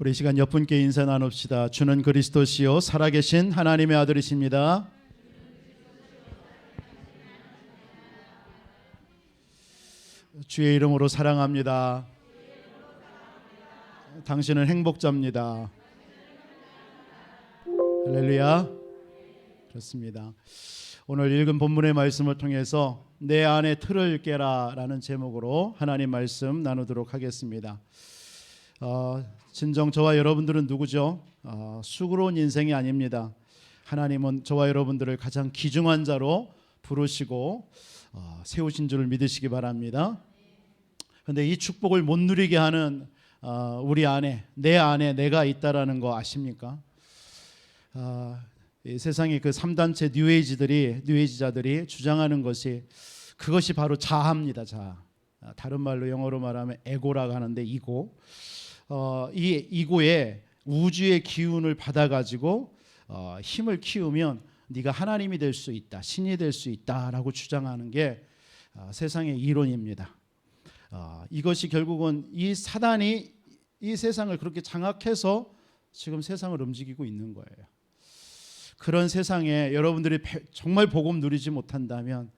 우리 이 시간 옆 분께 인사 나눕시다. 주는 그리스도시요 살아계신 하나님의 아들이십니다. 주의 이름으로 사랑합니다. 당신은 행복자입니다. 할렐루야. 그렇습니다. 오늘 읽은 본문의 말씀을 통해서 내 안에 틀을 깨라 라는 제목으로 하나님 말씀 나누도록 하겠습니다. 진정 저와 여러분들은 누구죠? 수고로운 인생이 아닙니다. 하나님은 저와 여러분들을 가장 귀중한 자로 부르시고 세우신 줄을 믿으시기 바랍니다. 그런데 이 축복을 못 누리게 하는 우리 안에, 내 안에 내가 있다라는 거 아십니까? 이 세상의 그 3단체 뉴에이지자들이 주장하는 것이 그것이 바로 자아입니다. 자아. 다른 말로 영어로 말하면 에고라고 하는데 이고. 이 이고에 우주의 기운을 받아가지고 힘을 키우면 네가 하나님이 될 수 있다, 신이 될 수 있다라고 주장하는 게 세상의 이론입니다. 이것이 결국은 이 사단이 이 세상을 그렇게 장악해서 지금 세상을 움직이고 있는 거예요. 그런 세상에 여러분들이 정말 복음 누리지 못한다면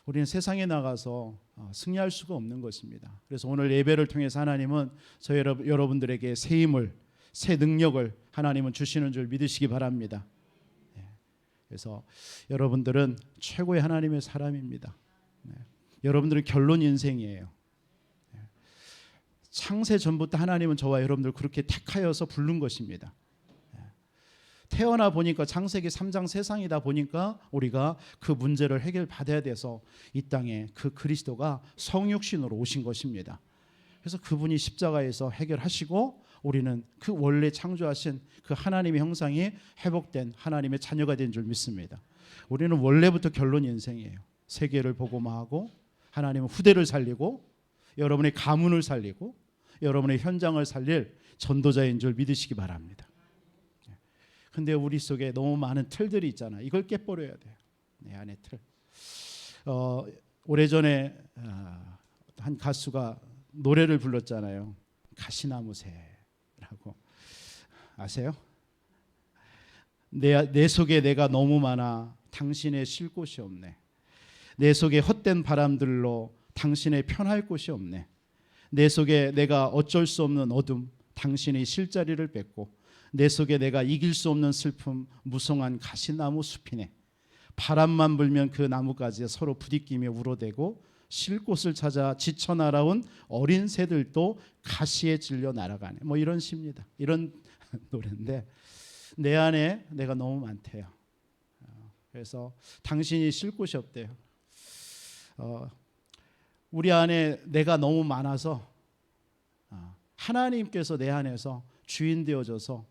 우리는 세상에 나가서 승리할 수가 없는 것입니다. 그래서 오늘 예배를 통해서 하나님은 저희 여러분들에게 새 힘을, 새 능력을 하나님은 주시는 줄 믿으시기 바랍니다. 그래서 여러분들은 최고의 하나님의 사람입니다. 여러분들은 결론 인생이에요. 창세 전부터 하나님은 저와 여러분들 그렇게 택하여서 부른 것입니다. 태어나 보니까 창세기 3장 세상이다 보니까 우리가 그 문제를 해결받아야 돼서 이 땅에 그 그리스도가 성육신으로 오신 것입니다. 그래서 그분이 십자가에서 해결하시고 우리는 그 원래 창조하신 그 하나님의 형상이 회복된 하나님의 자녀가 된 줄 믿습니다. 우리는 원래부터 결론 인생이에요. 세계를 복음화하고 하나님은 후대를 살리고 여러분의 가문을 살리고 여러분의 현장을 살릴 전도자인 줄 믿으시기 바랍니다. 근데 우리 속에 너무 많은 틀들이 있잖아. 이걸 깨버려야 돼요. 내 안에 틀. 오래전에 한 가수가 노래를 불렀잖아요. 가시나무새라고. 아세요? 내 속에 내가 너무 많아 당신의 쉴 곳이 없네. 내 속에 헛된 바람들로 당신의 편할 곳이 없네. 내 속에 내가 어쩔 수 없는 어둠 당신의 쉴 자리를 뺏고 내 속에 내가 이길 수 없는 슬픔 무성한 가시나무 숲이네. 바람만 불면 그 나무까지 서로 부딪히며 울어대고 쉴 곳을 찾아 지쳐 날아온 어린 새들도 가시에 질려 날아가네. 뭐 이런 시입니다. 이런 노래인데 내 안에 내가 너무 많대요. 그래서 당신이 쉴 곳이 없대요. 우리 안에 내가 너무 많아서 하나님께서 내 안에서 주인 되어줘서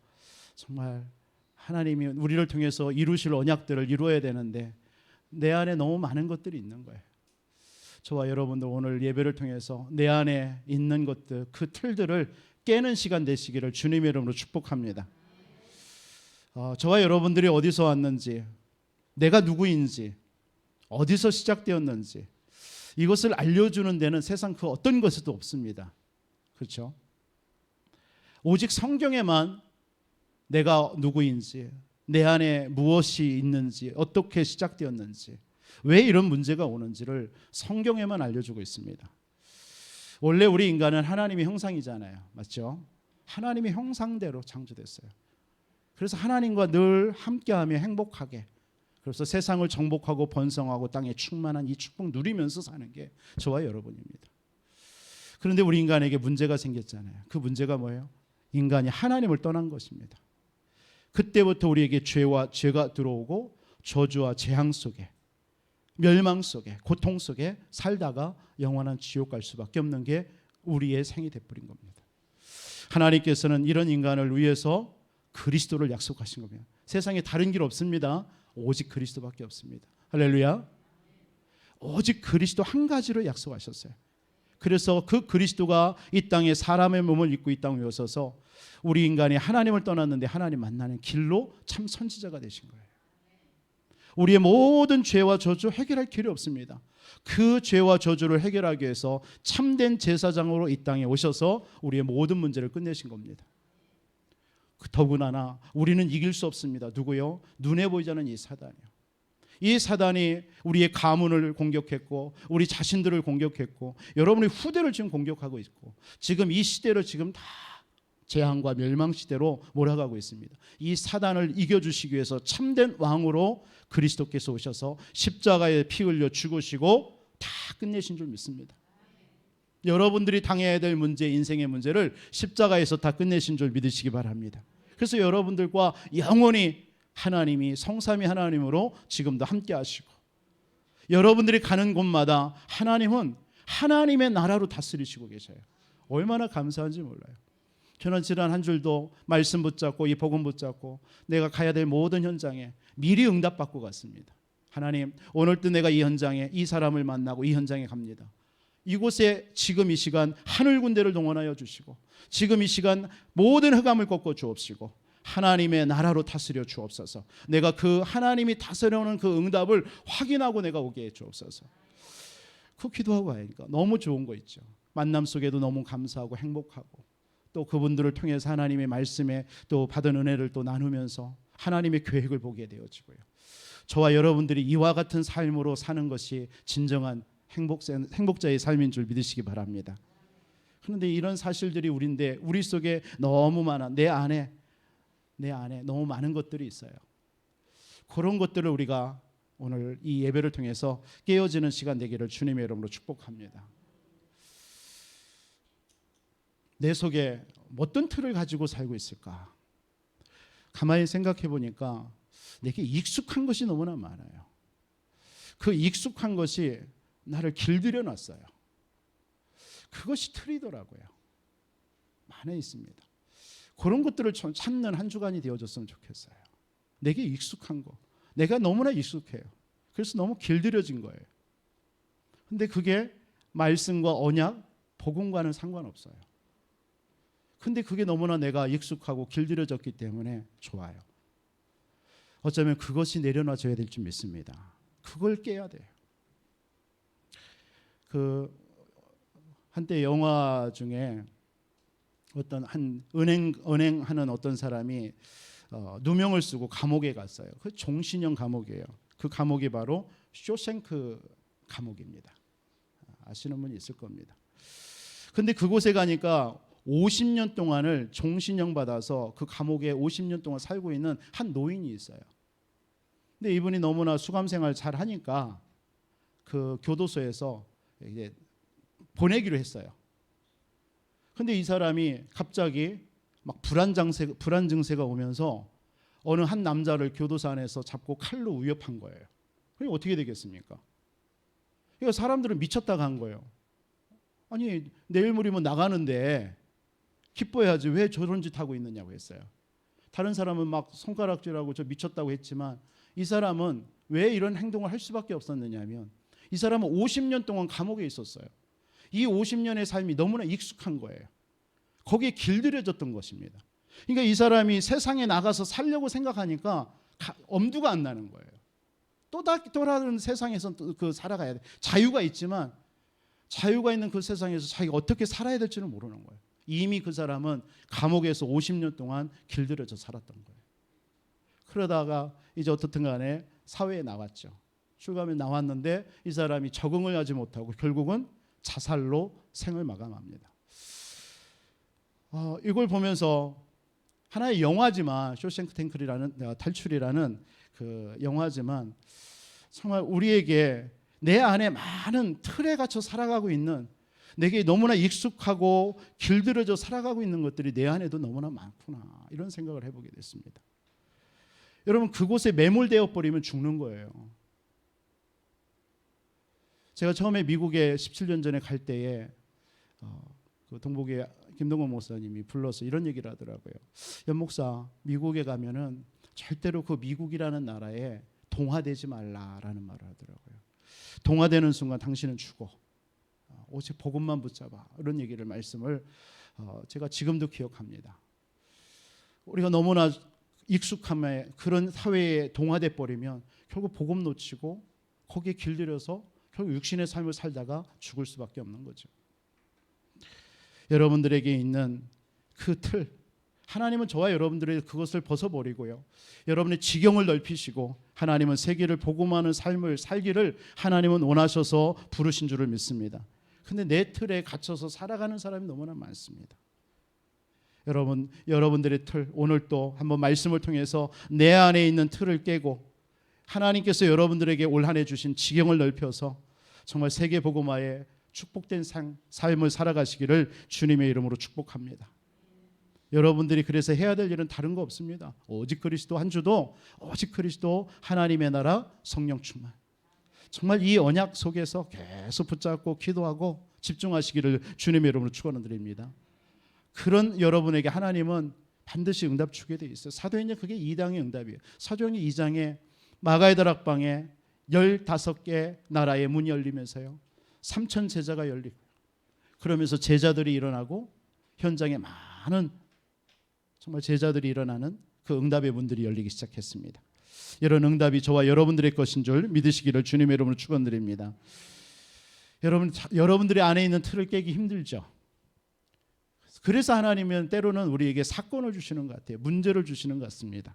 정말 하나님이 우리를 통해서 이루실 언약들을 이루어야 되는데 내 안에 너무 많은 것들이 있는 거예요. 저와 여러분들 오늘 예배를 통해서 내 안에 있는 것들, 그 틀들을 깨는 시간 되시기를 주님의 이름으로 축복합니다. 저와 여러분들이 어디서 왔는지, 내가 누구인지, 어디서 시작되었는지 이것을 알려주는 데는 세상 그 어떤 것에도 없습니다. 그렇죠? 오직 성경에만 내가 누구인지, 내 안에 무엇이 있는지, 어떻게 시작되었는지, 왜 이런 문제가 오는지를 성경에만 알려주고 있습니다. 원래 우리 인간은 하나님의 형상이잖아요. 맞죠? 하나님의 형상대로 창조됐어요. 그래서 하나님과 늘 함께하며 행복하게, 그래서 세상을 정복하고 번성하고 땅에 충만한 이 축복 누리면서 사는 게 저와 여러분입니다. 그런데 우리 인간에게 문제가 생겼잖아요. 그 문제가 뭐예요? 인간이 하나님을 떠난 것입니다. 그때부터 우리에게 죄가 들어오고 저주와 재앙 속에, 멸망 속에, 고통 속에 살다가 영원한 지옥 갈 수밖에 없는 게 우리의 생이 돼버린 겁니다. 하나님께서는 이런 인간을 위해서 그리스도를 약속하신 겁니다. 세상에 다른 길 없습니다. 오직 그리스도밖에 없습니다. 할렐루야. 오직 그리스도 한 가지로 약속하셨어요. 그래서 그 그리스도가 이 땅에 사람의 몸을 입고 이 땅에 오셔서 우리 인간이 하나님을 떠났는데 하나님 만나는 길로 참 선지자가 되신 거예요. 우리의 모든 죄와 저주 해결할 길이 없습니다. 그 죄와 저주를 해결하기 위해서 참된 제사장으로 이 땅에 오셔서 우리의 모든 문제를 끝내신 겁니다. 더구나 우리는 이길 수 없습니다. 누구요? 눈에 보이지 않는 이 사단이요. 이 사단이 우리의 가문을 공격했고 우리 자신들을 공격했고 여러분의 후대를 지금 공격하고 있고 지금 이 시대를 지금 다 재앙과 멸망 시대로 몰아가고 있습니다. 이 사단을 이겨주시기 위해서 참된 왕으로 그리스도께서 오셔서 십자가에 피 흘려 죽으시고 다 끝내신 줄 믿습니다. 여러분들이 당해야 될 문제, 인생의 문제를 십자가에서 다 끝내신 줄 믿으시기 바랍니다. 그래서 여러분들과 영원히 하나님이 성삼위 하나님으로 지금도 함께 하시고 여러분들이 가는 곳마다 하나님은 하나님의 나라로 다스리시고 계셔요. 얼마나 감사한지 몰라요. 저는 지난 한 줄도 말씀 붙잡고 이 복음 붙잡고 내가 가야 될 모든 현장에 미리 응답받고 갔습니다. 하나님, 오늘도 내가 이 현장에 이 사람을 만나고 이 현장에 갑니다. 이곳에 지금 이 시간 하늘 군대를 동원하여 주시고 지금 이 시간 모든 흑암을 꺾어 주옵시고 하나님의 나라로 다스려 주옵소서. 내가 그 하나님이 다스려오는 그 응답을 확인하고 내가 오게 해 주옵소서. 그 기도하고 하니까 너무 좋은 거 있죠. 만남 속에도 너무 감사하고 행복하고 또 그분들을 통해서 하나님의 말씀에 또 받은 은혜를 또 나누면서 하나님의 계획을 보게 되어지고요. 저와 여러분들이 이와 같은 삶으로 사는 것이 진정한 행복자의 삶인 줄 믿으시기 바랍니다. 그런데 이런 사실들이 우리 속에 너무 많아. 내 안에 너무 많은 것들이 있어요. 그런 것들을 우리가 오늘 이 예배를 통해서 깨어지는 시간 되기를 주님의 이름으로 축복합니다. 내 속에 어떤 틀을 가지고 살고 있을까? 가만히 생각해 보니까 내게 익숙한 것이 너무나 많아요. 그 익숙한 것이 나를 길들여 놨어요. 그것이 틀이더라고요. 많이 있습니다. 그런 것들을 찾는 한 주간이 되어졌으면 좋겠어요. 내게 익숙한 거. 내가 너무나 익숙해요. 그래서 너무 길들여진 거예요. 근데 그게 말씀과 언약, 복음과는 상관없어요. 근데 그게 너무나 내가 익숙하고 길들여졌기 때문에 좋아요. 어쩌면 그것이 내려놔줘야 될 줄 믿습니다. 그걸 깨야 돼요. 한때 영화 중에 어떤 한 은행하는 어떤 사람이 누명을 쓰고 감옥에 갔어요. 그 종신형 감옥이에요. 그 감옥이 바로 쇼생크 감옥입니다. 아시는 분이 있을 겁니다. 근데 그곳에 가니까 50년 동안을 종신형 받아서 그 감옥에 50년 동안 살고 있는 한 노인이 있어요. 근데 이분이 너무나 수감 생활 잘 하니까 그 교도소에서 이제 보내기로 했어요. 근데 이 사람이 갑자기 막 불안 증세가 오면서 어느 한 남자를 교도소 안에서 잡고 칼로 위협한 거예요. 그게 어떻게 되겠습니까? 그러니까 사람들은 미쳤다가 한 거예요. 아니 내일 모레면 나가는데 기뻐해야지 왜 저런 짓 하고 있느냐고 했어요. 다른 사람은 막 손가락질하고 저 미쳤다고 했지만 이 사람은 왜 이런 행동을 할 수밖에 없었느냐면 이 사람은 50년 동안 감옥에 있었어요. 이 50년의 삶이 너무나 익숙한 거예요. 거기에 길들여졌던 것입니다. 그러니까 이 사람이 세상에 나가서 살려고 생각하니까 엄두가 안 나는 거예요. 또 다른 세상에서 그 살아가야 돼. 자유가 있지만 자유가 있는 그 세상에서 자기가 어떻게 살아야 될지는 모르는 거예요. 이미 그 사람은 감옥에서 50년 동안 길들여져 살았던 거예요. 그러다가 이제 어떻든 간에 사회에 나왔죠. 출감에 나왔는데 이 사람이 적응을 하지 못하고 결국은 자살로 생을 마감합니다. 이걸 보면서 하나의 영화지만 쇼생크 탈출이라는 그 영화지만 정말 우리에게 내 안에 많은 틀에 갇혀 살아가고 있는 내게 너무나 익숙하고 길들여져 살아가고 있는 것들이 내 안에도 너무나 많구나 이런 생각을 해보게 됐습니다. 여러분 그곳에 매몰되어 버리면 죽는 거예요. 제가 처음에 미국에 17년 전에 갈 때에 그 동북의 김동건 목사님이 불러서 이런 얘기를 하더라고요. 연 목사, 미국에 가면은 절대로 그 미국이라는 나라에 동화되지 말라라는 말을 하더라고요. 동화되는 순간 당신은 죽어. 오직 복음만 붙잡아. 이런 말씀을 제가 지금도 기억합니다. 우리가 너무나 익숙함에 그런 사회에 동화돼 버리면 결국 복음 놓치고 거기에 길들여서 결국 육신의 삶을 살다가 죽을 수밖에 없는 거죠. 여러분들에게 있는 그 틀, 하나님은 저와 여러분들의 그것을 벗어버리고요, 여러분의 지경을 넓히시고 하나님은 세계를 복음하는 삶을 살기를 하나님은 원하셔서 부르신 줄을 믿습니다. 근데 내 틀에 갇혀서 살아가는 사람이 너무나 많습니다. 여러분들의 틀, 오늘 또 한번 말씀을 통해서 내 안에 있는 틀을 깨고 하나님께서 여러분들에게 올 한 해 주신 지경을 넓혀서 정말 세계 복음화에 축복된 삶을 살아가시기를 주님의 이름으로 축복합니다. 여러분들이 그래서 해야 될 일은 다른 거 없습니다. 오직 그리스도 한 주도 오직 그리스도 하나님의 나라 성령 충만. 정말 이 언약 속에서 계속 붙잡고 기도하고 집중하시기를 주님의 이름으로 축원드립니다. 그런 여러분에게 하나님은 반드시 응답 주게 돼 있어요. 사도행전 그게 2장의 응답이에요. 사도행전 2장에 마가의 다락방에 15개 나라의 문이 열리면서요, 3,000 제자가 열리고, 그러면서 제자들이 일어나고 현장에 많은 정말 제자들이 일어나는 그 응답의 문들이 열리기 시작했습니다. 이런 응답이 저와 여러분들의 것인 줄 믿으시기를 주님의 이름으로 축원드립니다. 여러분들의 안에 있는 틀을 깨기 힘들죠. 그래서 하나님은 때로는 우리에게 사건을 주시는 것 같아요. 문제를 주시는 것 같습니다.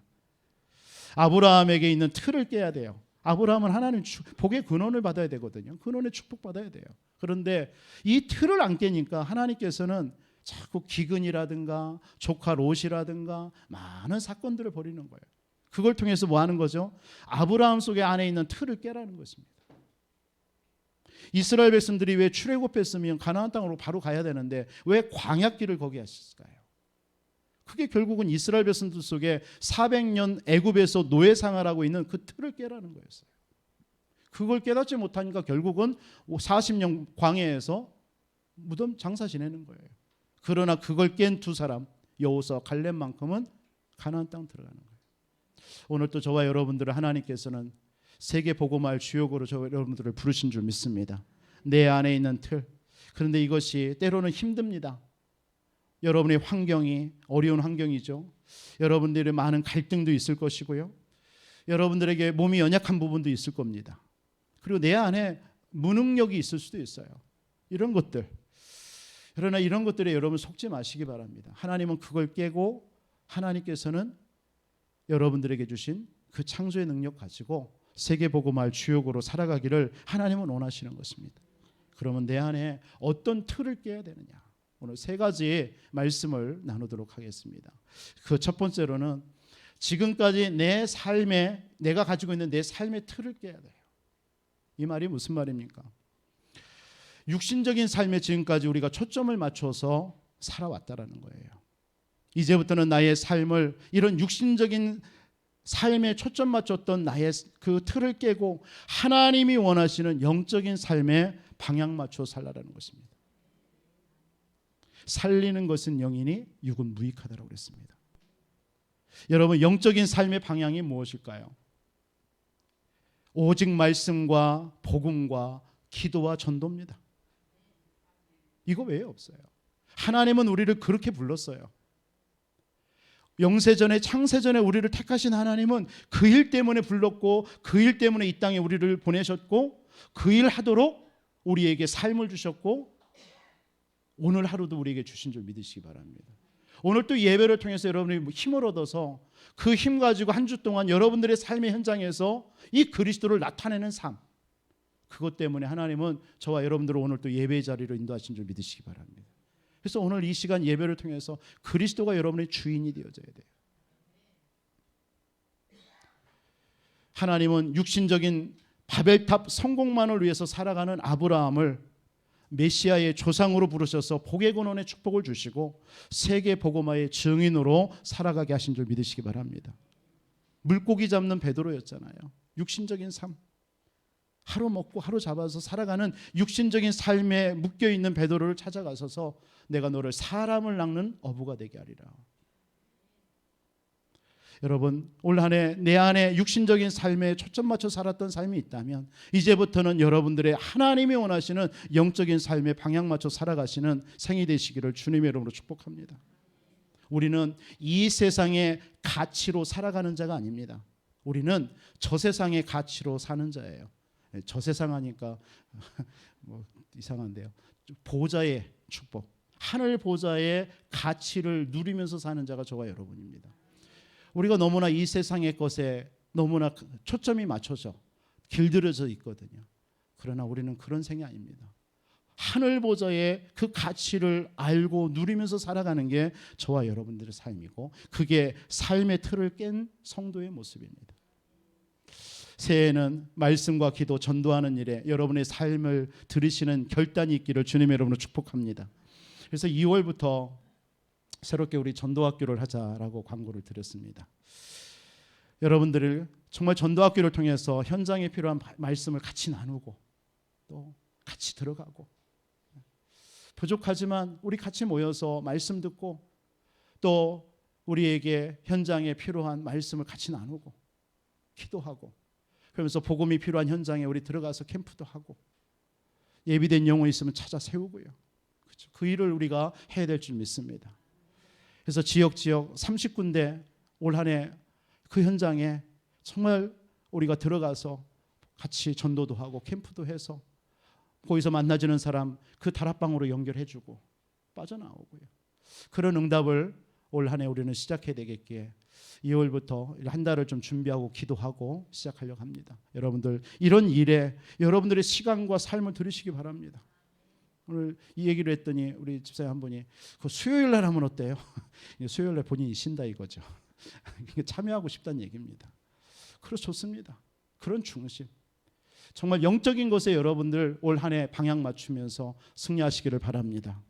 아브라함에게 있는 틀을 깨야 돼요. 아브라함은 하나님 복의 근원을 받아야 되거든요. 근원의 축복 받아야 돼요. 그런데 이 틀을 안 깨니까 하나님께서는 자꾸 기근이라든가 조카 롯이라든가 많은 사건들을 벌이는 거예요. 그걸 통해서 뭐 하는 거죠? 아브라함 속에 안에 있는 틀을 깨라는 것입니다. 이스라엘 백성들이 왜 출애굽했으면 가나안 땅으로 바로 가야 되는데 왜 광야길을 거기 하셨을까요? 그게 결국은 이스라엘 백성들 속에 400년 애굽에서 노예 생활하고 있는 그 틀을 깨라는 거였어요. 그걸 깨닫지 못하니까 결국은 40년 광야에서 무덤 장사 지내는 거예요. 그러나 그걸 깬 두 사람, 여호수아 갈렙만큼은 가나안 땅 들어가는 거예요. 오늘 또 저와 여러분들을 하나님께서는 세계 복음화의 주역으로 저와 여러분들을 부르신 줄 믿습니다. 내 안에 있는 틀. 그런데 이것이 때로는 힘듭니다. 여러분의 환경이 어려운 환경이죠. 여러분들의 많은 갈등도 있을 것이고요, 여러분들에게 몸이 연약한 부분도 있을 겁니다. 그리고 내 안에 무능력이 있을 수도 있어요. 이런 것들. 그러나 이런 것들에 여러분 속지 마시기 바랍니다. 하나님은 그걸 깨고 하나님께서는 여러분들에게 주신 그 창조의 능력 가지고 세계 복음화의 주역으로 살아가기를 하나님은 원하시는 것입니다. 그러면 내 안에 어떤 틀을 깨야 되느냐? 오늘 세 가지 말씀을 나누도록 하겠습니다. 그 첫 번째로는 지금까지 내 삶에 내가 가지고 있는 내 삶의 틀을 깨야 돼요. 이 말이 무슨 말입니까? 육신적인 삶에 지금까지 우리가 초점을 맞춰서 살아왔다라는 거예요. 이제부터는 나의 삶을 이런 육신적인 삶에 초점 맞췄던 나의 그 틀을 깨고 하나님이 원하시는 영적인 삶에 방향 맞춰 살라라는 것입니다. 살리는 것은 영이니 육은 무익하다라고 그랬습니다. 여러분, 영적인 삶의 방향이 무엇일까요? 오직 말씀과 복음과 기도와 전도입니다. 이거 외에 없어요. 하나님은 우리를 그렇게 불렀어요. 영세전에 창세전에 우리를 택하신 하나님은 그 일 때문에 불렀고 그 일 때문에 이 땅에 우리를 보내셨고 그 일 하도록 우리에게 삶을 주셨고 오늘 하루도 우리에게 주신 줄 믿으시기 바랍니다. 오늘 또 예배를 통해서 여러분이 힘을 얻어서 그 힘 가지고 한 주 동안 여러분들의 삶의 현장에서 이 그리스도를 나타내는 삶, 그것 때문에 하나님은 저와 여러분들을 오늘 또 예배의 자리로 인도하신 줄 믿으시기 바랍니다. 그래서 오늘 이 시간 예배를 통해서 그리스도가 여러분의 주인이 되어져야 돼요. 하나님은 육신적인 바벨탑 성공만을 위해서 살아가는 아브라함을 메시아의 조상으로 부르셔서 복의 근원의 축복을 주시고 세계 복음화의 증인으로 살아가게 하신 줄 믿으시기 바랍니다. 물고기 잡는 베드로였잖아요. 육신적인 삶, 하루 먹고 하루 잡아서 살아가는 육신적인 삶에 묶여있는 베드로를 찾아가셔서 내가 너를 사람을 낚는 어부가 되게 하리라. 여러분, 올 한 해 내 안에 육신적인 삶에 초점 맞춰 살았던 삶이 있다면 이제부터는 여러분들의 하나님이 원하시는 영적인 삶에 방향 맞춰 살아가시는 생이 되시기를 주님의 이름으로 축복합니다. 우리는 이 세상의 가치로 살아가는 자가 아닙니다. 우리는 저 세상의 가치로 사는 자예요. 저 세상 하니까 뭐 이상한데요. 보좌의 축복, 하늘 보좌의 가치를 누리면서 사는 자가 저와 여러분입니다. 우리가 너무나 이 세상의 것에 너무나 초점이 맞춰져 길들여져 있거든요. 그러나 우리는 그런 생이 아닙니다. 하늘 보좌의 그 가치를 알고 누리면서 살아가는 게 저와 여러분들의 삶이고, 그게 삶의 틀을 깬 성도의 모습입니다. 새해에는 말씀과 기도, 전도하는 일에 여러분의 삶을 들으시는 결단이 있기를 주님의 이름으로 축복합니다. 그래서 2월부터 새롭게 우리 전도학교를 하자라고 광고를 드렸습니다. 여러분들을 정말 전도학교를 통해서 현장에 필요한 말씀을 같이 나누고 또 같이 들어가고, 부족하지만 우리 같이 모여서 말씀 듣고 또 우리에게 현장에 필요한 말씀을 같이 나누고 기도하고, 그러면서 복음이 필요한 현장에 우리 들어가서 캠프도 하고, 예비된 영혼 있으면 찾아 세우고요. 그렇죠? 그 일을 우리가 해야 될 줄 믿습니다. 그래서 지역 30군데 올 한 해 그 현장에 정말 우리가 들어가서 같이 전도도 하고 캠프도 해서 거기서 만나지는 사람 그 다락방으로 연결해주고 빠져나오고요. 그런 응답을 올 한 해 우리는 시작해야 되겠기에 2월부터 한 달을 좀 준비하고 기도하고 시작하려고 합니다. 여러분들 이런 일에 여러분들의 시간과 삶을 들으시기 바랍니다. 오늘 이 얘기를 했더니 우리 집사님 한 분이 그 수요일 날 하면 어때요? 수요일 날 본인이 쉰다 이거죠. 참여하고 싶다는 얘기입니다. 그래서 좋습니다. 그런 중심, 정말 영적인 것에 여러분들 올 한 해 방향 맞추면서 승리하시기를 바랍니다.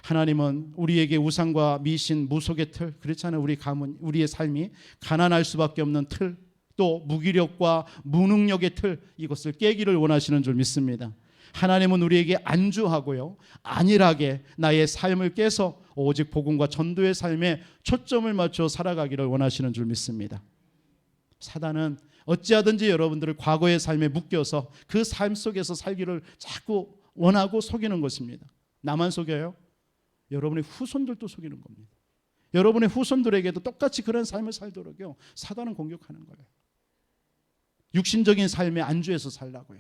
하나님은 우리에게 우상과 미신, 무속의 틀, 그렇잖아요. 우리 가문, 우리의 삶이 가난할 수밖에 없는 틀, 또 무기력과 무능력의 틀, 이것을 깨기를 원하시는 줄 믿습니다. 하나님은 우리에게 안주하고요, 안일하게 나의 삶을 깨서 오직 복음과 전도의 삶에 초점을 맞춰 살아가기를 원하시는 줄 믿습니다. 사단은 어찌하든지 여러분들을 과거의 삶에 묶여서 그 삶 속에서 살기를 자꾸 원하고 속이는 것입니다. 나만 속여요? 여러분의 후손들도 속이는 겁니다. 여러분의 후손들에게도 똑같이 그런 삶을 살도록요 사단은 공격하는 거예요. 육신적인 삶에 안주해서 살라고요.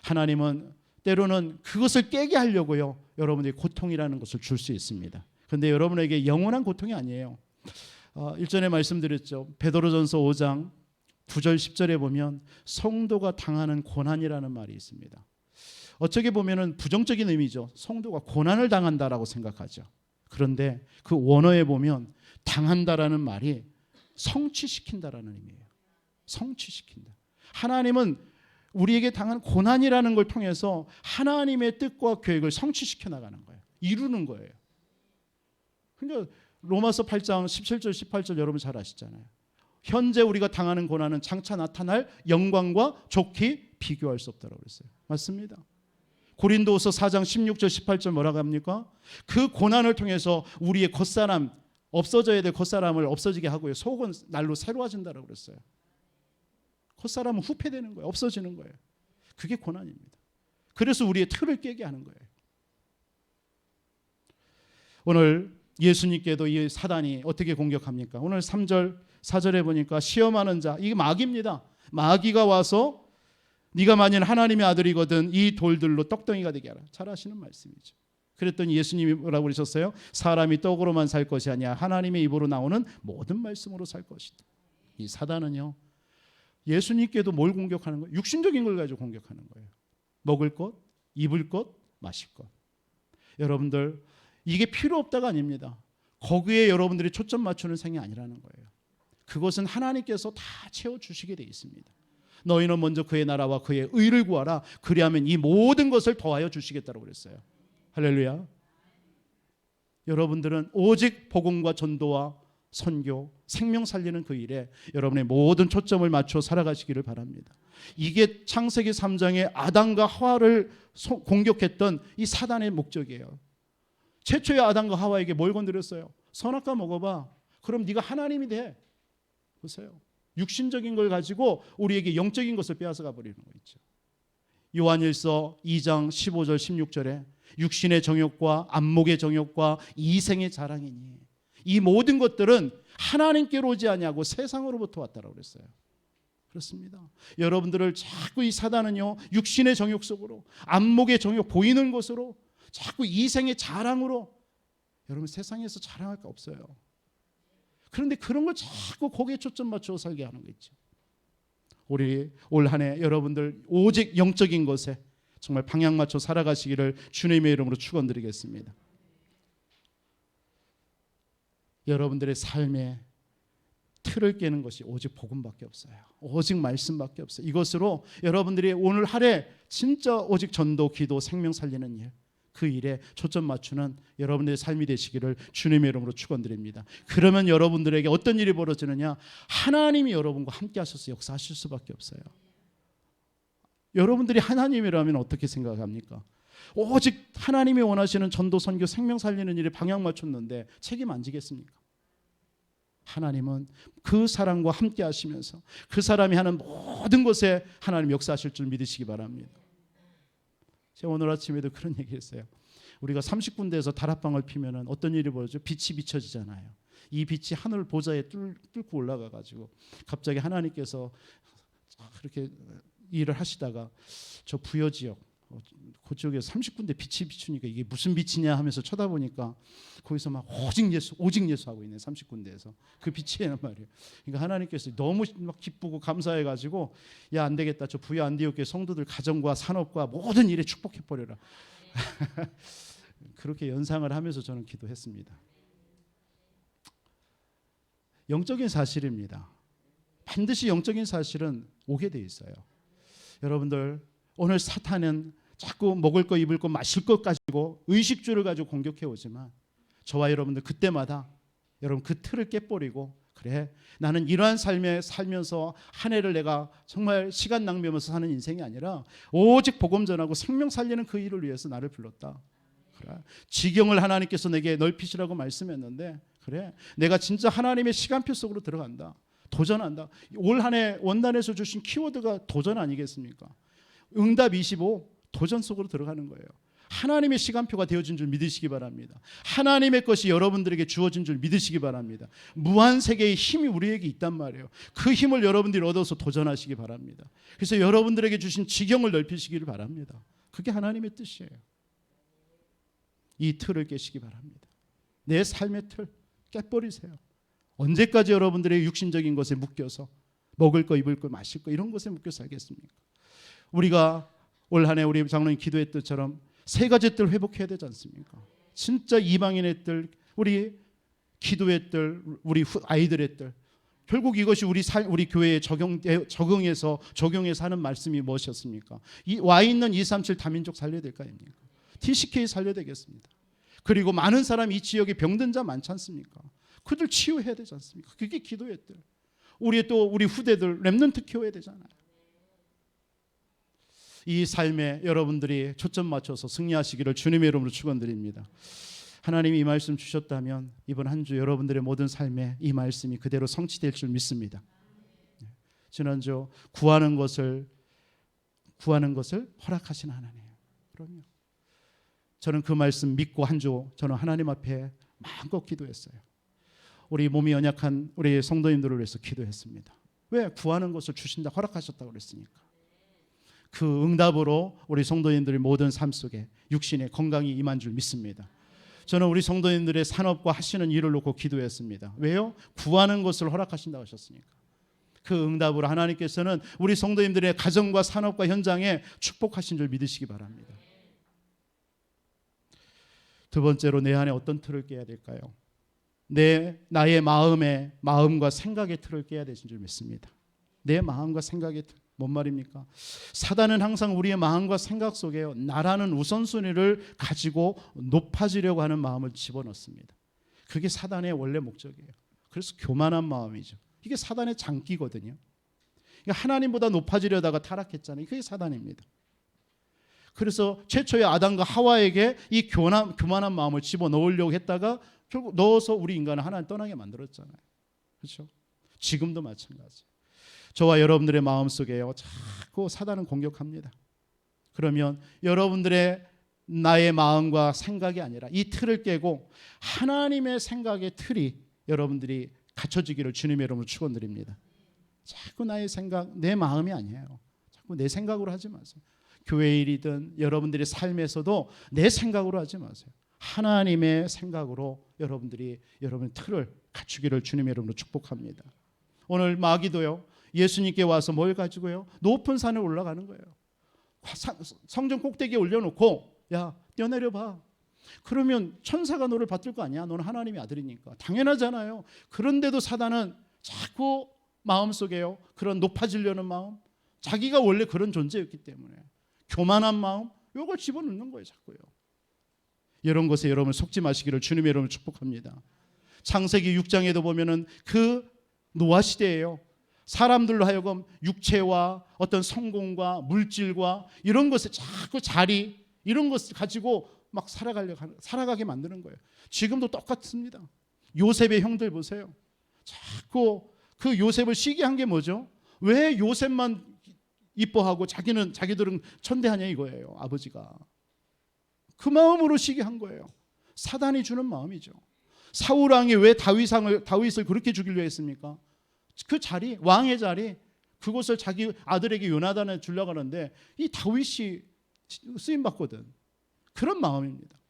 하나님은 때로는 그것을 깨게 하려고요 여러분에게 고통이라는 것을 줄 수 있습니다. 그런데 여러분에게 영원한 고통이 아니에요. 일전에 말씀드렸죠. 베드로전서 5장 9절 10절에 보면 성도가 당하는 고난이라는 말이 있습니다. 어떻게 보면 부정적인 의미죠. 성도가 고난을 당한다라고 생각하죠. 그런데 그 원어에 보면 당한다라는 말이 성취시킨다라는 의미예요. 성취시킨다. 하나님은 우리에게 당한 고난이라는 걸 통해서 하나님의 뜻과 계획을 성취시켜 나가는 거예요. 이루는 거예요. 그러니까 로마서 8장 17절 18절 여러분 잘 아시잖아요. 현재 우리가 당하는 고난은 장차 나타날 영광과 좋게 비교할 수 없다고 그랬어요. 맞습니다. 고린도후서 4장 16절 18절 뭐라고 합니까? 그 고난을 통해서 우리의 겉사람, 없어져야 될 겉사람을 없어지게 하고요, 속은 날로 새로워진다고 그랬어요. 겉사람은 후패되는 거예요. 없어지는 거예요. 그게 고난입니다. 그래서 우리의 틀을 깨게 하는 거예요. 오늘 예수님께도 이 사단이 어떻게 공격합니까? 오늘 3절 4절에 보니까 시험하는 자, 이게 마귀입니다. 마귀가 와서 네가 만일 하나님의 아들이거든 이 돌들로 떡덩이가 되게 하라. 잘 아시는 말씀이죠. 그랬더니 예수님이 뭐라고 그러셨어요? 사람이 떡으로만 살 것이 아니야 하나님의 입으로 나오는 모든 말씀으로 살 것이다. 이 사단은요 예수님께도 뭘 공격하는 거예요? 육신적인 걸 가지고 공격하는 거예요. 먹을 것, 입을 것, 마실 것. 여러분들 이게 필요 없다가 아닙니다. 거기에 여러분들이 초점 맞추는 생이 아니라는 거예요. 그것은 하나님께서 다 채워주시게 되어 있습니다. 너희는 먼저 그의 나라와 그의 의를 구하라. 그리하면 이 모든 것을 더하여 주시겠다고 그랬어요. 할렐루야. 여러분들은 오직 복음과 전도와 선교, 생명 살리는 그 일에 여러분의 모든 초점을 맞춰 살아가시기를 바랍니다. 이게 창세기 3장의 아담과 하와를 공격했던 이 사단의 목적이에요. 최초의 아담과 하와에게 뭘 건드렸어요? 선악과 먹어봐. 그럼 네가 하나님이 돼. 보세요. 육신적인 걸 가지고 우리에게 영적인 것을 빼앗아가 버리는 거 있죠. 요한일서 2장 15절 16절에 육신의 정욕과 안목의 정욕과 이생의 자랑이니 이 모든 것들은 하나님께로 오지 아니하고 세상으로부터 왔다라고 그랬어요. 그렇습니다. 여러분들을 자꾸 이 사단은요 육신의 정욕 속으로, 안목의 정욕 보이는 것으로 자꾸 이생의 자랑으로 여러분 세상에서 자랑할 거 없어요. 그런데 그런 걸 자꾸 거기에 초점 맞춰 살게 하는 거 있죠. 우리 올 한 해 여러분들 오직 영적인 것에 정말 방향 맞춰 살아가시기를 주님의 이름으로 축원드리겠습니다. 여러분들의 삶에 틀을 깨는 것이 오직 복음밖에 없어요. 오직 말씀밖에 없어요. 이것으로 여러분들이 오늘 하루에 진짜 오직 전도, 기도, 생명 살리는 일, 그 일에 초점 맞추는 여러분들의 삶이 되시기를 주님의 이름으로 축원드립니다. 그러면 여러분들에게 어떤 일이 벌어지느냐? 하나님이 여러분과 함께 하셔서 역사하실 수밖에 없어요. 여러분들이 하나님이라면 어떻게 생각합니까? 오직 하나님이 원하시는 전도, 선교, 생명 살리는 일에 방향 맞췄는데 책임 안 지겠습니까? 하나님은 그 사람과 함께 하시면서 그 사람이 하는 모든 것에 하나님 역사하실 줄 믿으시기 바랍니다. 제가 오늘 아침에도 그런 얘기했어요. 우리가 30군데에서 다락방을 피면은 어떤 일이 벌어져? 빛이 비춰지잖아요. 이 빛이 하늘 보좌에 뚫고 올라가가지고 갑자기 하나님께서 그렇게 일을 하시다가 저 부여지역 그쪽에 30군데 빛이 비추니까 이게 무슨 빛이냐 하면서 쳐다보니까 거기서 막 오직 예수 하고 있네. 30군데에서 그 빛이란 말이에요. 그러니까 하나님께서 너무 막 기쁘고 감사해가지고 야, 안 되겠다. 저 부여 안디옥교회 성도들 가정과 산업과 모든 일에 축복해 버려라. 그렇게 연상을 하면서 저는 기도했습니다. 영적인 사실입니다. 반드시 영적인 사실은 오게 돼 있어요. 여러분들 오늘 사탄은 자꾸 먹을 거, 입을 거, 마실 것 가지고 의식주를 가지고 공격해 오지만 저와 여러분들 그때마다 여러분 그 틀을 깨버리고 그래 나는 이러한 삶에 살면서 한 해를 내가 정말 시간 낭비하면서 사는 인생이 아니라 오직 복음 전하고 생명 살리는 그 일을 위해서 나를 불렀다. 그래 지경을 하나님께서 내게 넓히시라고 말씀했는데 그래 내가 진짜 하나님의 시간표 속으로 들어간다. 도전한다. 올 한 해 원단에서 주신 키워드가 도전 아니겠습니까? 응답 25 도전 속으로 들어가는 거예요. 하나님의 시간표가 되어진 줄 믿으시기 바랍니다. 하나님의 것이 여러분들에게 주어진 줄 믿으시기 바랍니다. 무한 세계의 힘이 우리에게 있단 말이에요. 그 힘을 여러분들이 얻어서 도전하시기 바랍니다. 그래서 여러분들에게 주신 지경을 넓히시기를 바랍니다. 그게 하나님의 뜻이에요. 이 틀을 깨시기 바랍니다. 내 삶의 틀 깨버리세요. 언제까지 여러분들의 육신적인 것에 묶여서 먹을 거, 입을 거, 마실 거 이런 것에 묶여 살겠습니까? 우리가 올 한 해 우리 장로님 기도했던 것처럼 세 가지 뜰 회복해야 되지 않습니까? 진짜 이방인의 뜰, 우리 기도의 뜰, 우리 아이들의 뜰. 결국 이것이 우리 교회에 적용해서 하는 말씀이 무엇이었습니까? 와 있는 237 다민족 살려야 될 거 아닙니까? TCK 살려야 되겠습니다. 그리고 많은 사람이 이 지역에 병든 자 많지 않습니까? 그들 치유해야 되지 않습니까? 그게 기도의 뜰. 우리 후대들 렘넌트 키워야 되잖아요. 이 삶에 여러분들이 초점 맞춰서 승리하시기를 주님의 이름으로 축원드립니다. 하나님이 이 말씀 주셨다면 이번 한 주 여러분들의 모든 삶에 이 말씀이 그대로 성취될 줄 믿습니다. 지난주 구하는 것을 허락하신 하나님. 그럼요. 저는 그 말씀 믿고 한 주 저는 하나님 앞에 마음껏 기도했어요. 우리 몸이 연약한 우리 성도님들을 위해서 기도했습니다. 왜? 구하는 것을 주신다 허락하셨다고 그랬으니까. 그 응답으로 우리 성도님들의 모든 삶 속에 육신의 건강이 임한 줄 믿습니다. 저는 우리 성도님들의 산업과 하시는 일을 놓고 기도했습니다. 왜요? 구하는 것을 허락하신다고 하셨으니까. 그 응답으로 하나님께서는 우리 성도님들의 가정과 산업과 현장에 축복하신 줄 믿으시기 바랍니다. 두 번째로 내 안에 어떤 틀을 깨야 될까요? 나의 마음과 생각의 틀을 깨야 되신 줄 믿습니다. 내 마음과 생각의 틀. 뭔 말입니까? 사단은 항상 우리의 마음과 생각 속에 나라는 우선순위를 가지고 높아지려고 하는 마음을 집어넣습니다. 그게 사단의 원래 목적이에요. 그래서 교만한 마음이죠. 이게 사단의 장기거든요. 그러니까 하나님보다 높아지려다가 타락했잖아요. 그게 사단입니다. 그래서 최초의 아담과 하와에게 이 교만한 마음을 집어넣으려고 했다가 결국 넣어서 우리 인간을 하나님 떠나게 만들었잖아요. 그렇죠? 지금도 마찬가지. 저와 여러분들의 마음속에요. 자꾸 사단은 공격합니다. 그러면 여러분들의 나의 마음과 생각이 아니라 이 틀을 깨고 하나님의 생각의 틀이 여러분들이 갖춰지기를 주님의 이름으로 축원드립니다. 자꾸 나의 생각, 내 마음이 아니에요. 자꾸 내 생각으로 하지 마세요. 교회 일이든 여러분들의 삶에서도 내 생각으로 하지 마세요. 하나님의 생각으로 여러분들이 여러분의 틀을 갖추기를 주님의 이름으로 축복합니다. 오늘 마귀도요, 예수님께 와서 뭘 가지고요? 높은 산에 올라가는 거예요. 성전 꼭대기에 올려놓고 야, 뛰어내려 봐. 그러면 천사가 너를 받들 거 아니야? 너는 하나님의 아들이니까. 당연하잖아요. 그런데도 사단은 자꾸 마음속에요, 그런 높아지려는 마음, 자기가 원래 그런 존재였기 때문에 교만한 마음, 이걸 집어넣는 거예요, 자꾸요. 이런 것에 여러분 속지 마시기를 주님의 이름으로 축복합니다. 창세기 6장에도 보면은 그 노아 시대예요. 사람들로 하여금 육체와 어떤 성공과 물질과 이런 것에 자꾸 자리, 이런 것을 가지고 막 살아가게 만드는 거예요. 지금도 똑같습니다. 요셉의 형들 보세요. 자꾸 그 요셉을 시기한 게 뭐죠? 왜 요셉만 이뻐하고 자기들은 천대하냐 이거예요. 아버지가 그 마음으로 시기한 거예요. 사단이 주는 마음이죠. 사울 왕이 왜 다윗을 그렇게 죽이려 했습니까? 그 자리, 왕의 자리, 그것을 자기 아들에게 요나단에 주려고 하는데 이 다윗이 쓰임 받거든. 그런 마음입니다.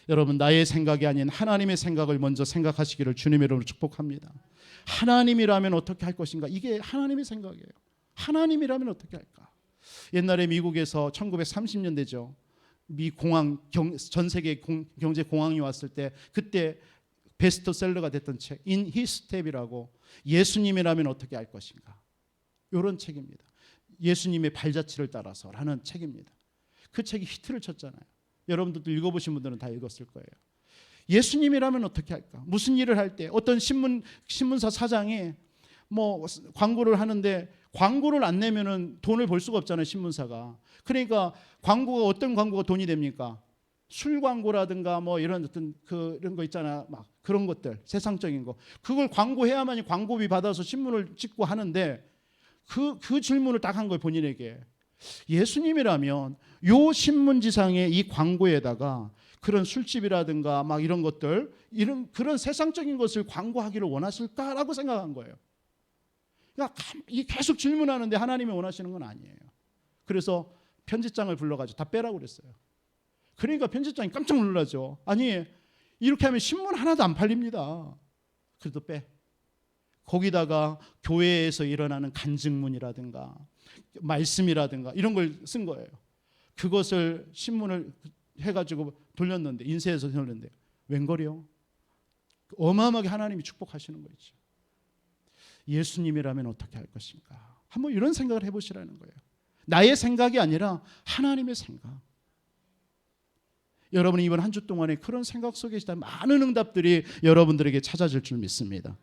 여러분, 나의 생각이 아닌 하나님의 생각을 먼저 생각하시기를 주님의 이름으로 축복합니다. 하나님이라면 어떻게 할 것인가? 이게 하나님의 생각이에요. 하나님이라면 어떻게 할까? 옛날에 미국에서 1930년대죠. 미 공황, 전 세계 경제 공황이 왔을 때 그때 베스트셀러가 됐던 책 In His Step이라고, 예수님이라면 어떻게 할 것인가, 이런 책입니다. 예수님의 발자취를 따라서라는 책입니다. 그 책이 히트를 쳤잖아요. 여러분들도 읽어보신 분들은 다 읽었을 거예요. 예수님이라면 어떻게 할까? 무슨 일을 할 때 어떤 신문사 사장이 뭐 광고를 하는데 광고를 안 내면은 돈을 벌 수가 없잖아요, 신문사가. 그러니까 어떤 광고가 돈이 됩니까? 술 광고라든가 뭐 이런 어떤 그런 거 있잖아, 막 그런 것들, 세상적인 거. 그걸 광고해야만이 광고비 받아서 신문을 찍고 하는데 그 질문을 딱 한 거예요, 본인에게. 예수님이라면 요 신문지상의 이 광고에다가 그런 술집이라든가 막 이런 것들, 이런 그런 세상적인 것을 광고하기를 원하실까라고 생각한 거예요. 그러니까 계속 질문하는데 하나님이 원하시는 건 아니에요. 그래서 편집장을 불러가지고 다 빼라고 그랬어요. 그러니까 편집장이 깜짝 놀라죠. 아니, 이렇게 하면 신문 하나도 안 팔립니다. 그래도 빼. 거기다가 교회에서 일어나는 간증문이라든가 말씀이라든가 이런 걸 쓴 거예요. 그것을 신문을 해가지고 돌렸는데, 인쇄해서 돌렸는데 웬걸이요? 어마어마하게 하나님이 축복하시는 거 있죠. 예수님이라면 어떻게 할 것인가? 한번 이런 생각을 해보시라는 거예요. 나의 생각이 아니라 하나님의 생각. 여러분이 이번 한 주 동안에 그런 생각 속에 있다 많은 응답들이 여러분들에게 찾아질 줄 믿습니다.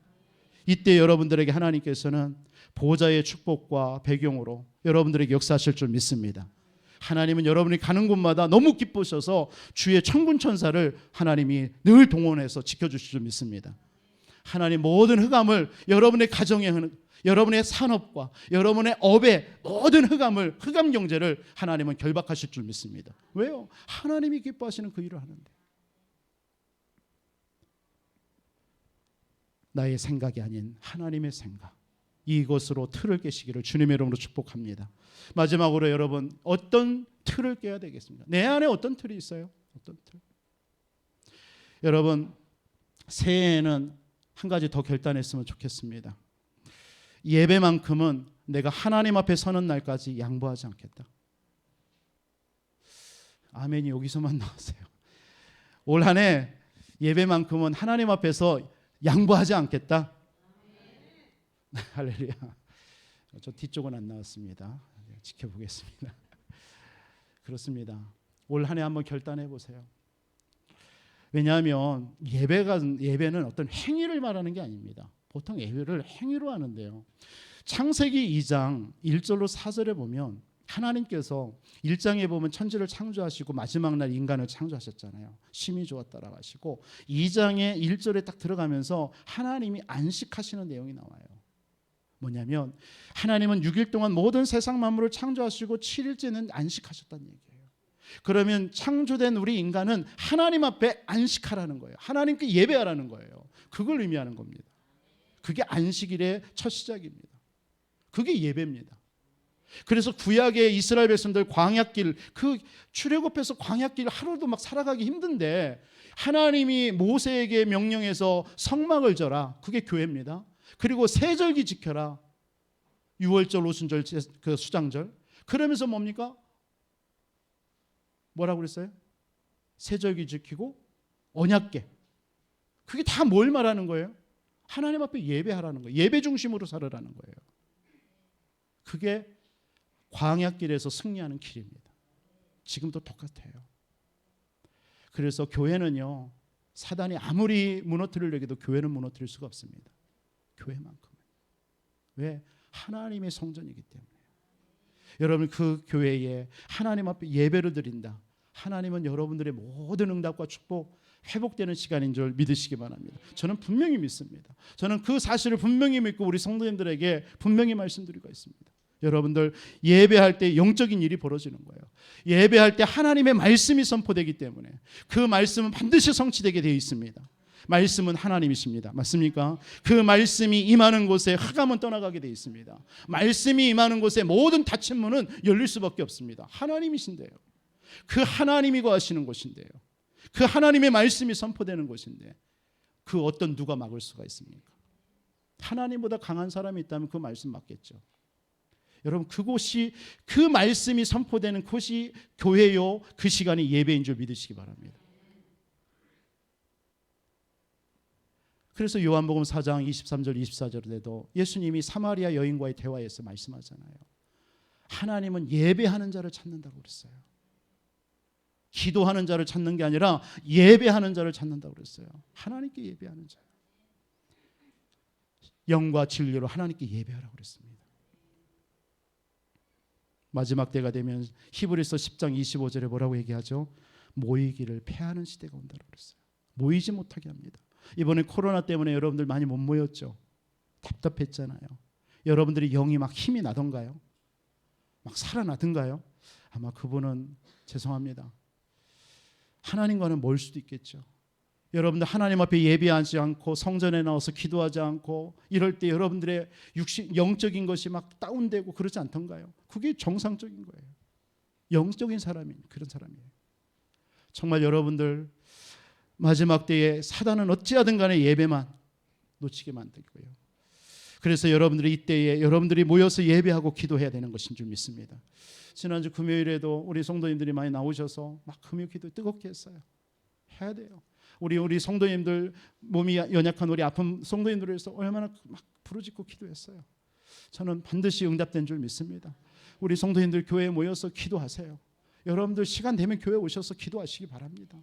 이때 여러분들에게 하나님께서는 보좌의 축복과 배경으로 여러분들에게 역사하실 줄 믿습니다. 하나님은 여러분이 가는 곳마다 너무 기쁘셔서 주의 천군 천사를 하나님이 늘 동원해서 지켜주실 줄 믿습니다. 하나님 모든 흑암을, 여러분의 가정의, 여러분의 산업과 여러분의 업의 모든 흑암을, 흑암 경제를 하나님은 결박하실 줄 믿습니다. 왜요? 하나님이 기뻐하시는 그 일을 하는데. 나의 생각이 아닌 하나님의 생각, 이것으로 틀을 깨시기를 주님의 이름으로 축복합니다. 마지막으로 여러분, 어떤 틀을 깨야 되겠습니까? 내 안에 어떤 틀이 있어요? 어떤 틀? 여러분, 새해에는 한 가지 더 결단했으면 좋겠습니다. 예배만큼은 내가 하나님 앞에 서는 날까지 양보하지 않겠다. 아멘이 여기서만 나오세요. 올 한 해 예배만큼은 하나님 앞에서 양보하지 않겠다. 할렐루야. 저 뒤쪽은 안 나왔습니다. 지켜보겠습니다. 그렇습니다. 올 한 해 한번 결단해 보세요. 왜냐하면 예배는 어떤 행위를 말하는 게 아닙니다. 보통 예배를 행위로 하는데요. 창세기 2장 1절로 4절에 보면 하나님께서 1장에 보면 천지를 창조하시고 마지막 날 인간을 창조하셨잖아요. 심히 좋았다라고 하시고 2장의 1절에 딱 들어가면서 하나님이 안식하시는 내용이 나와요. 뭐냐면 하나님은 6일 동안 모든 세상 만물을 창조하시고 7일째는 안식하셨다는 얘기예요. 그러면 창조된 우리 인간은 하나님 앞에 안식하라는 거예요. 하나님께 예배하라는 거예요. 그걸 의미하는 겁니다. 그게 안식일의 첫 시작입니다. 그게 예배입니다. 그래서 구약의 이스라엘 백성들 광야길, 그 출애굽해서 광야길 하루도 막 살아가기 힘든데 하나님이 모세에게 명령해서 성막을 져라. 그게 교회입니다. 그리고 세절기 지켜라. 유월절, 오순절, 그 수장절. 그러면서 뭡니까? 뭐라고 그랬어요? 세절기 지키고 언약궤. 그게 다 뭘 말하는 거예요? 하나님 앞에 예배하라는 거예요. 예배 중심으로 살으라는 거예요. 그게 광야길에서 승리하는 길입니다. 지금도 똑같아요. 그래서 교회는요, 사단이 아무리 무너뜨리려고 해도 교회는 무너뜨릴 수가 없습니다. 교회만큼은. 왜? 하나님의 성전이기 때문에. 여러분, 그 교회에 하나님 앞에 예배를 드린다. 하나님은 여러분들의 모든 응답과 축복, 회복되는 시간인 줄 믿으시기 바랍니다. 저는 분명히 믿습니다. 저는 그 사실을 분명히 믿고 우리 성도님들에게 분명히 말씀드리고 있습니다. 여러분들 예배할 때 영적인 일이 벌어지는 거예요. 예배할 때 하나님의 말씀이 선포되기 때문에 그 말씀은 반드시 성취되게 되어 있습니다. 말씀은 하나님이십니다. 맞습니까? 그 말씀이 임하는 곳에 흑암은 떠나가게 되어 있습니다. 말씀이 임하는 곳에 모든 닫힌 문은 열릴 수밖에 없습니다. 하나님이신데요. 그 하나님이 거하시는 곳인데요. 그 하나님의 말씀이 선포되는 곳인데 그 어떤 누가 막을 수가 있습니까? 하나님보다 강한 사람이 있다면 그 말씀 맞겠죠. 여러분, 그곳이, 그 말씀이 선포되는 곳이 교회요, 그 시간이 예배인 줄 믿으시기 바랍니다. 그래서 요한복음 4장 23절 24절에도 예수님이 사마리아 여인과의 대화에서 말씀하잖아요. 하나님은 예배하는 자를 찾는다고 그랬어요. 기도하는 자를 찾는 게 아니라 예배하는 자를 찾는다고 그랬어요. 하나님께 예배하는 자, 영과 진리로 하나님께 예배하라고 그랬습니다. 마지막 때가 되면 히브리서 10장 25절에 뭐라고 얘기하죠? 모이기를 패하는 시대가 온다고 그랬어요. 모이지 못하게 합니다. 이번에 코로나 때문에 여러분들 많이 못 모였죠? 답답했잖아요. 여러분들이 영이 막 힘이 나던가요? 막 살아나던가요? 아마 그분은 죄송합니다. 하나님과는 멀 수도 있겠죠. 여러분들 하나님 앞에 예배하지 않고 성전에 나와서 기도하지 않고 이럴 때 여러분들의 영적인 것이 막 다운되고 그러지 않던가요? 그게 정상적인 거예요. 영적인 사람이 그런 사람이에요. 정말 여러분들 마지막 때에 사단은 어찌하든 간에 예배만 놓치게 만들고요. 그래서 여러분들이 이때에 여러분들이 모여서 예배하고 기도해야 되는 것인 줄 믿습니다. 지난주 금요일에도 우리 성도님들이 많이 나오셔서 막 금요 기도 뜨겁게 했어요. 해야 돼요. 우리 성도님들, 몸이 연약한 우리 아픈 성도님들을 위해서 얼마나 막 부르짖고 기도했어요. 저는 반드시 응답된 줄 믿습니다. 우리 성도님들 교회에 모여서 기도하세요. 여러분들 시간 되면 교회 오셔서 기도하시기 바랍니다.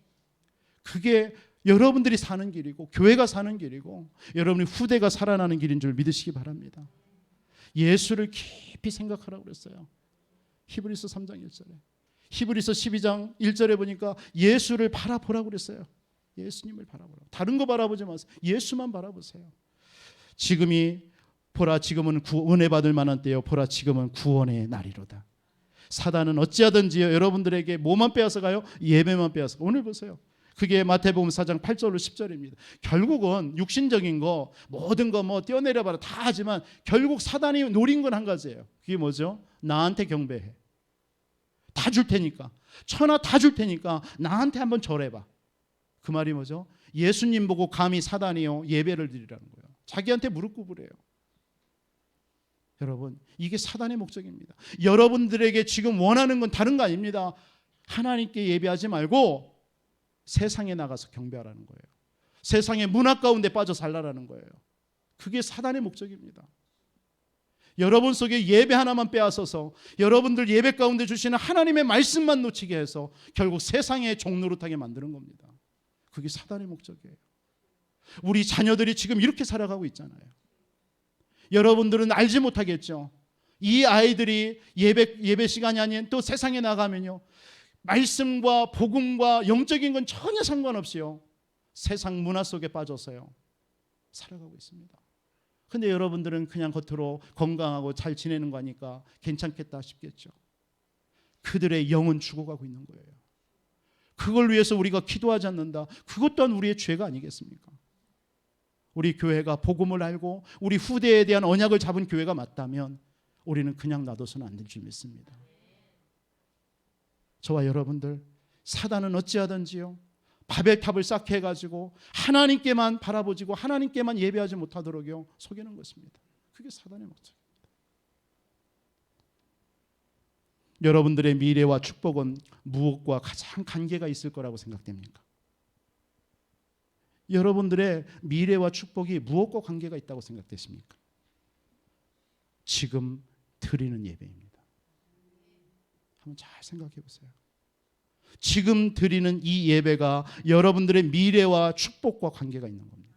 그게 여러분들이 사는 길이고 교회가 사는 길이고 여러분의 후대가 살아나는 길인 줄 믿으시기 바랍니다. 예수를 깊이 생각하라고 그랬어요. 히브리서 3장 1절에. 히브리서 12장 1절에 보니까 예수를 바라보라고 그랬어요. 예수님을 바라보라고. 다른 거 바라보지 마세요. 예수만 바라보세요. 지금이 보라 지금은 은혜 받을 만한 때요. 보라 지금은 구원의 날이로다. 사단은 어찌하든지 여러분들에게 뭐만 빼앗아가요? 예배만 빼앗아. 오늘 보세요. 그게 마태복음 4장 8절로 10절입니다. 결국은 육신적인 거 모든 거 뭐 떼어내려봐라 다 하지만 결국 사단이 노린 건 한 가지예요. 그게 뭐죠? 나한테 경배해. 다 줄 테니까. 천하 다 줄 테니까 나한테 한번 절해봐. 그 말이 뭐죠? 예수님 보고 감히 사단이요 예배를 드리라는 거예요. 자기한테 무릎 꿇으래요. 여러분, 이게 사단의 목적입니다. 여러분들에게 지금 원하는 건 다른 거 아닙니다. 하나님께 예배하지 말고 세상에 나가서 경배하라는 거예요. 세상의 문화 가운데 빠져 살라라는 거예요. 그게 사단의 목적입니다. 여러분 속에 예배 하나만 빼앗아서 여러분들 예배 가운데 주시는 하나님의 말씀만 놓치게 해서 결국 세상의 종노릇하게 만드는 겁니다. 그게 사단의 목적이에요. 우리 자녀들이 지금 이렇게 살아가고 있잖아요. 여러분들은 알지 못하겠죠. 이 아이들이 예배 시간이 아닌 또 세상에 나가면요, 말씀과 복음과 영적인 건 전혀 상관없이요, 세상 문화 속에 빠져서요 살아가고 있습니다. 근데 여러분들은 그냥 겉으로 건강하고 잘 지내는 거니까 괜찮겠다 싶겠죠. 그들의 영은 죽어가고 있는 거예요. 그걸 위해서 우리가 기도하지 않는다. 그것 또한 우리의 죄가 아니겠습니까? 우리 교회가 복음을 알고 우리 후대에 대한 언약을 잡은 교회가 맞다면 우리는 그냥 놔둬서는 안 될 줄 믿습니다. 저와 여러분들, 사단은 어찌하든지요, 바벨탑을 쌓게 해가지고 하나님께만 바라보지고 하나님께만 예배하지 못하도록요 속이는 것입니다. 그게 사단의 목적입니다. 여러분들의 미래와 축복은 무엇과 가장 관계가 있을 거라고 생각됩니까? 여러분들의 미래와 축복이 무엇과 관계가 있다고 생각되십니까? 지금 드리는 예배입니다. 한번 잘 생각해 보세요. 지금 드리는 이 예배가 여러분들의 미래와 축복과 관계가 있는 겁니다.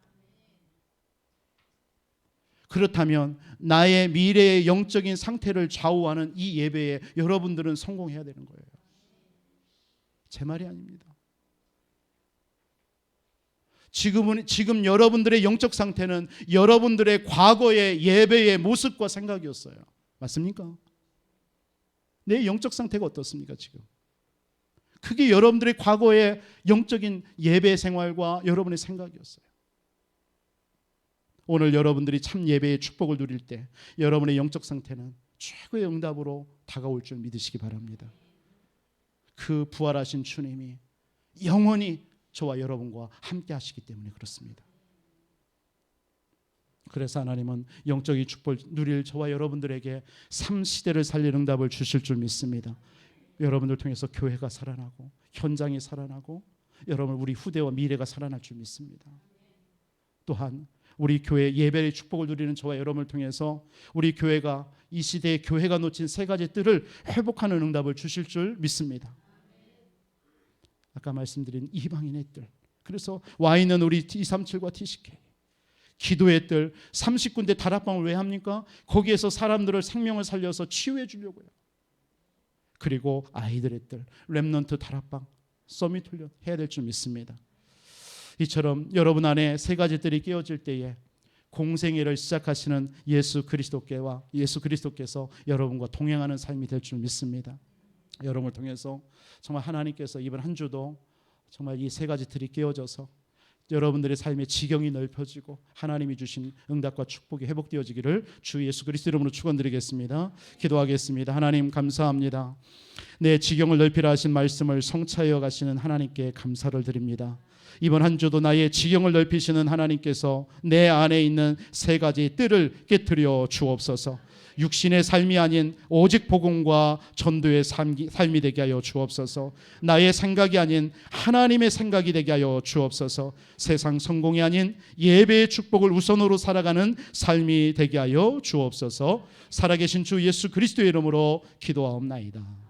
그렇다면 나의 미래의 영적인 상태를 좌우하는 이 예배에 여러분들은 성공해야 되는 거예요. 제 말이 아닙니다. 지금 여러분들의 영적 상태는 여러분들의 과거의 예배의 모습과 생각이었어요. 맞습니까? 내 영적 상태가 어떻습니까 지금? 그게 여러분들의 과거의 영적인 예배 생활과 여러분의 생각이었어요. 오늘 여러분들이 참 예배의 축복을 누릴 때 여러분의 영적 상태는 최고의 응답으로 다가올 줄 믿으시기 바랍니다. 그 부활하신 주님이 영원히 저와 여러분과 함께 하시기 때문에 그렇습니다. 그래서 하나님은 영적인 축복을 누릴 저와 여러분들에게 삶 시대를 살릴 응답을 주실 줄 믿습니다. 여러분들 통해서 교회가 살아나고 현장이 살아나고 여러분 우리 후대와 미래가 살아날 줄 믿습니다. 또한 우리 교회 예배의 축복을 누리는 저와 여러분을 통해서 우리 교회가 이 시대에 교회가 놓친 세 가지 뜰을 회복하는 응답을 주실 줄 믿습니다. 아까 말씀드린 이방인의 뜰, 그래서 와 있는 우리 T37과 TCK 기도의 뜰, 30군데 다락방을 왜 합니까? 거기에서 사람들을 생명을 살려서 치유해 주려고요. 그리고 아이들의 뜰, 렘넌트 다락방, 서밋 훈련 해야 될 줄 믿습니다. 이처럼 여러분 안에 세 가지 뜰이 깨어질 때에 공생애를 시작하시는 예수 그리스도께서 여러분과 동행하는 삶이 될 줄 믿습니다. 여러분을 통해서 정말 하나님께서 이번 한 주도 정말 이 세 가지 틀이 깨어져서 여러분들의 삶의 지경이 넓혀지고 하나님이 주신 응답과 축복이 회복되어지기를 주 예수 그리스도 이름으로 축원드리겠습니다. 기도하겠습니다. 하나님 감사합니다. 내 지경을 넓히라 하신 말씀을 성취하여 가시는 하나님께 감사를 드립니다. 이번 한 주도 나의 지경을 넓히시는 하나님께서 내 안에 있는 세 가지 뜰을 깨트려 주옵소서. 육신의 삶이 아닌 오직 복음과 전도의 삶이 되게 하여 주옵소서. 나의 생각이 아닌 하나님의 생각이 되게 하여 주옵소서. 세상 성공이 아닌 예배의 축복을 우선으로 살아가는 삶이 되게 하여 주옵소서. 살아계신 주 예수 그리스도의 이름으로 기도하옵나이다.